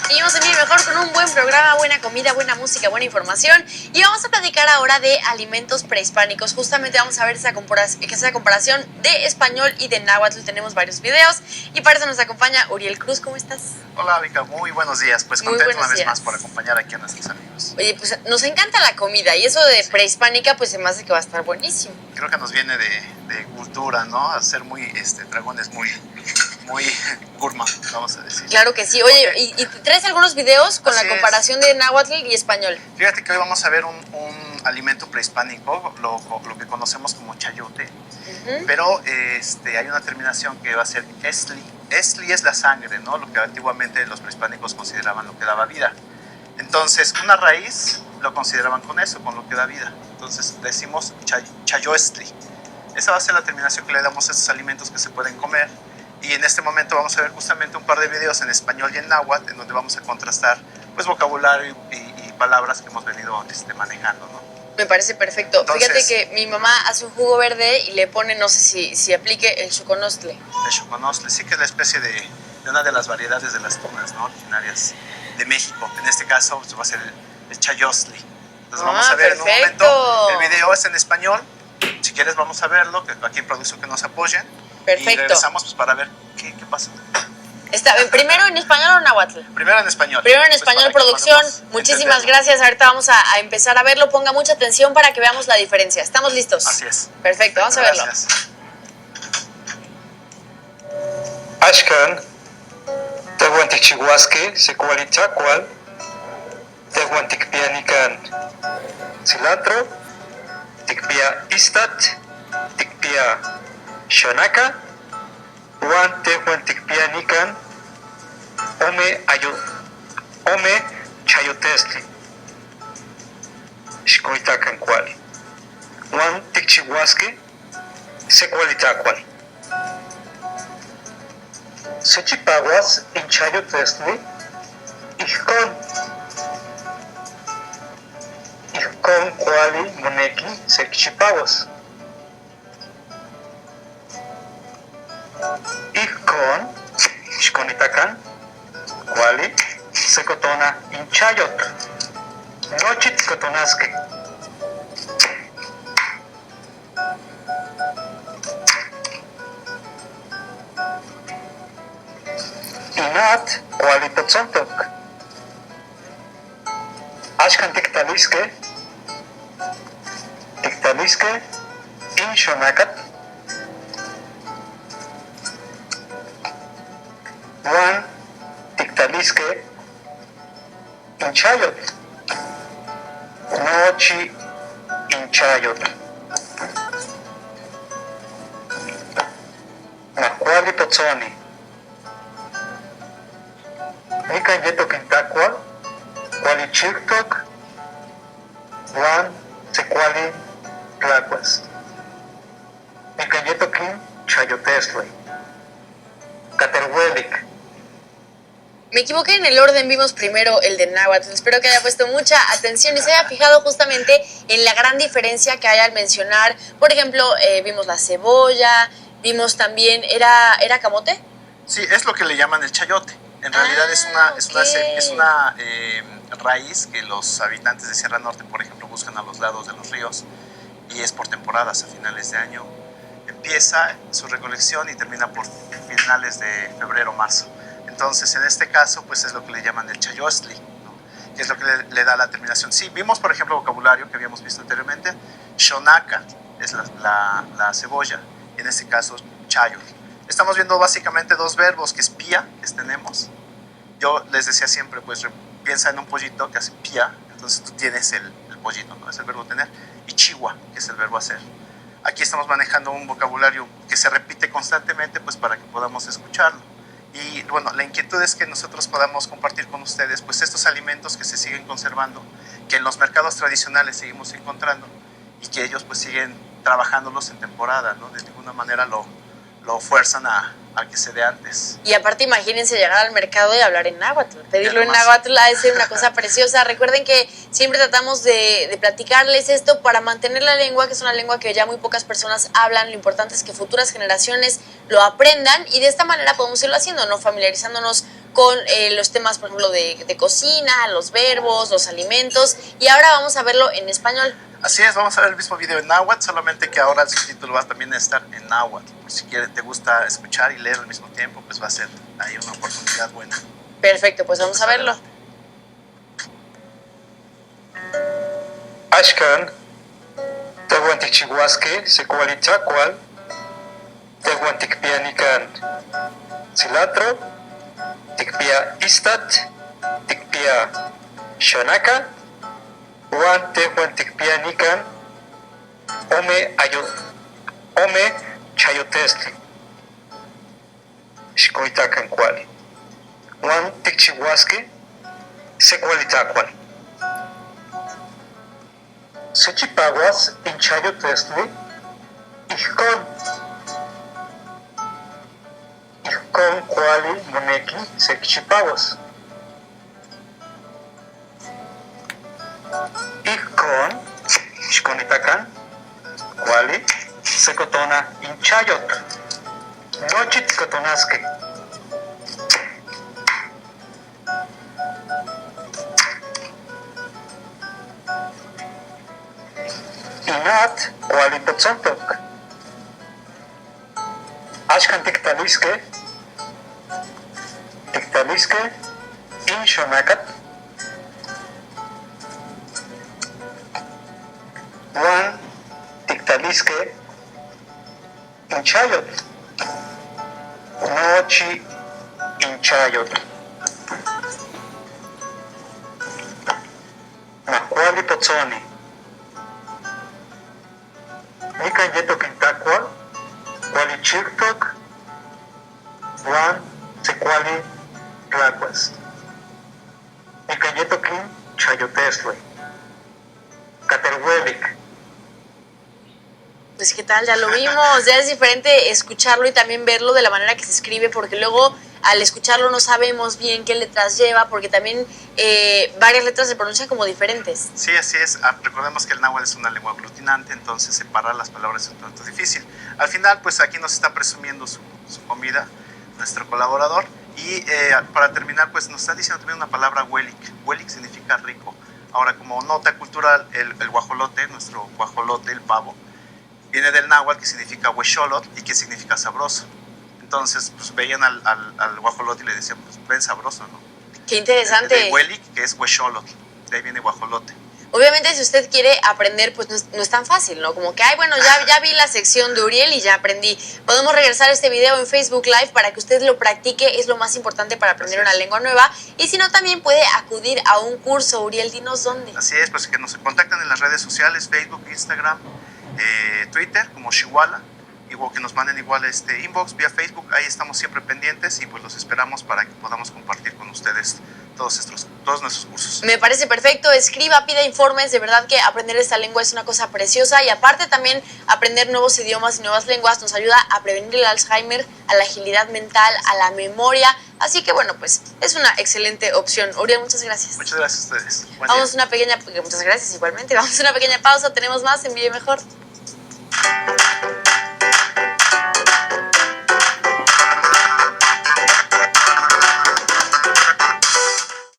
Seguimos en Vive Mejor con un buen programa, buena comida, buena música, buena información. Y vamos a platicar ahora de alimentos prehispánicos. Justamente vamos a ver esa comparación de español y de náhuatl. Tenemos varios videos y para eso nos acompaña Uriel Cruz. ¿Cómo estás? Hola, Vika, muy buenos días. Pues contento una vez más por acompañar aquí a nuestros amigos. Oye, pues nos encanta la comida y eso de prehispánica pues se me hace que va a estar buenísimo. Creo que nos viene de cultura, ¿no? A ser muy, dragones muy gourmand, vamos a decir. Claro que sí. Oye, okay. ¿Y traes algunos videos con la comparación de náhuatl y español? Fíjate que hoy vamos a ver un alimento prehispánico, lo que conocemos como chayote, pero hay una terminación que va a ser esli. Esli es la sangre, ¿no? Lo que antiguamente los prehispánicos consideraban lo que daba vida. Entonces, una raíz lo consideraban con eso, con lo que da vida. Entonces, decimos chayoestli. Esa va a ser la terminación que le damos a estos alimentos que se pueden comer. Y en este momento vamos a ver justamente un par de videos en español y en náhuatl, en donde vamos a contrastar pues vocabulario y palabras que hemos venido manejando, ¿no? Me parece perfecto. Entonces, fíjate que mi mamá hace un jugo verde y le pone, no sé si aplique el choconostle. El choconostle, sí, que es la especie de una de las variedades de las tunas, ¿no? Originarias de México. En este caso pues, va a ser el chayostli. Entonces vamos a ver en un momento, el video es en español. Si quieres vamos a verlo, que aquí en producción que nos apoyen. Perfecto. Y regresamos pues, para ver qué pasa. ¿Primero en español o náhuatl? Primero en español. Primero en español, pues producción. Muchísimas gracias. Ahorita vamos a empezar a verlo. Ponga mucha atención para que veamos la diferencia. ¿Estamos listos? Así es. Perfecto, vamos a verlo. Gracias. Ashkan, tehuantik chihuasque, secualitacual, tehuantik pianican, cilantro, tikpia istat, tikpia shonaka, Juan tehuantik pianican, ome chayotestli, xcoitacan cual, Juan tikchihuasque, secualitacual. Sechipaguas in chayotestli, Ijkon cuali moneki sechipaguas. Ijkon, xconitacan, cuali secotona in chayot. Nochit cotonasque. Inat cuali potzontok. Ashkan tiktalisque in xonacat. Juan tiktalisque in chayot. Nochi in chayot. Nacuali potzoni. Nikan yetok in tacual, cuali chirtok, Juan secuali tlacuas. Nikan yetok in chayotesli. Caterhuelic. Me equivoqué en el orden, vimos primero el de náhuatl. Espero que haya puesto mucha atención y se haya fijado justamente en la gran diferencia que hay al mencionar. Por ejemplo, vimos la cebolla, vimos también, ¿era camote? Sí, es lo que le llaman el chayote. En realidad es una raíz que los habitantes de Sierra Norte, por ejemplo, buscan a los lados de los ríos y es por temporadas, a finales de año. Empieza su recolección y termina por finales de febrero, marzo. Entonces, en este caso, pues es lo que le llaman el chayostli, ¿no? Que es lo que le da la terminación. Sí, vimos, por ejemplo, vocabulario que habíamos visto anteriormente. Shonaka es la cebolla, y en este caso, chayot. Estamos viendo básicamente dos verbos, que es pía, que tenemos. Yo les decía siempre, pues piensa en un pollito que hace pía, entonces tú tienes el pollito, ¿no? Es el verbo tener. Y chiwa, que es el verbo hacer. Aquí estamos manejando un vocabulario que se repite constantemente, pues para que podamos escucharlo. Y bueno, la inquietud es que nosotros podamos compartir con ustedes pues estos alimentos que se siguen conservando, que en los mercados tradicionales seguimos encontrando y que ellos pues siguen trabajándolos en temporada, ¿no? De ninguna manera lo fuerzan a que se dé antes. Y aparte imagínense llegar al mercado y hablar en náhuatl. Pedirlo en náhuatl ha de ser una cosa preciosa. Recuerden que siempre tratamos de platicarles esto para mantener la lengua, que es una lengua que ya muy pocas personas hablan. Lo importante es que futuras generaciones lo aprendan y de esta manera podemos irlo haciendo, ¿no? Familiarizándonos con los temas, por ejemplo, de cocina, los verbos, los alimentos, y ahora vamos a verlo en español. Así es, vamos a ver el mismo video en náhuatl, solamente que ahora el subtítulo va también a estar en náhuatl. Por si te gusta escuchar y leer al mismo tiempo, pues va a ser ahí una oportunidad buena. Perfecto, pues vamos a verlo. Ashkan, tehuan tikchihuasque, secualitzacual, tehuan tikpianican cilantro, tikpia istat, tikpia xanaca, Juan tehuan tikpianican ome chayotestli. Xcoitacan cuali. Juan tikchihuasque, secualitacual. Sechipaguas in chayotestli, Ijkon cuali moneki sechipaguas. Ijkon, xconitacan, cuali, secotona inchayot. Nochit cotonasque. Inat, cuali potzontok. Ashkan tiktalisque, inxonacat. Juan tiktalisque inchayot. Nochi inchayot. Macuali pozzoni. Nikan yetok intacual. Cuali chirtok. Juan secuali tlacuas. Nikan yetokin chayotesle. Caterhuelic. Pues qué tal, ya lo vimos, ya es diferente escucharlo y también verlo de la manera que se escribe, porque luego al escucharlo no sabemos bien qué letras lleva, porque también varias letras se pronuncian como diferentes. Sí, así es. Recordemos que el náhuatl es una lengua aglutinante, entonces separar las palabras es un tanto difícil. Al final, pues aquí nos está presumiendo su comida, nuestro colaborador. Y para terminar, pues nos está diciendo también una palabra huelic. Huelic significa rico. Ahora, como nota cultural, el guajolote, nuestro guajolote, el pavo, viene del náhuatl, que significa huexolot y que significa sabroso. Entonces, pues veían al guajolote y le decían, pues ven sabroso, ¿no? Qué interesante. De huelic, que es huexolot, de ahí viene guajolote. Obviamente, si usted quiere aprender, pues no es tan fácil, ¿no? Como que, ay, bueno, ya vi la sección de Uriel y ya aprendí. Podemos regresar a este video en Facebook Live para que usted lo practique, es lo más importante para aprender una lengua nueva. Y si no, también puede acudir a un curso. Uriel, dinos dónde. Así es, pues que nos contactan en las redes sociales, Facebook, Instagram, Twitter, como Xihuala, igual que nos manden igual inbox vía Facebook, ahí estamos siempre pendientes y pues los esperamos para que podamos compartir con ustedes todos nuestros cursos. Me parece perfecto, escriba, pida informes, de verdad que aprender esta lengua es una cosa preciosa y aparte también aprender nuevos idiomas y nuevas lenguas nos ayuda a prevenir el Alzheimer, a la agilidad mental, a la memoria, así que bueno, pues es una excelente opción. Uriel, muchas gracias. Muchas gracias a ustedes. Vamos a una pequeña, muchas gracias igualmente, vamos a una pequeña pausa, tenemos más en Vive Mejor.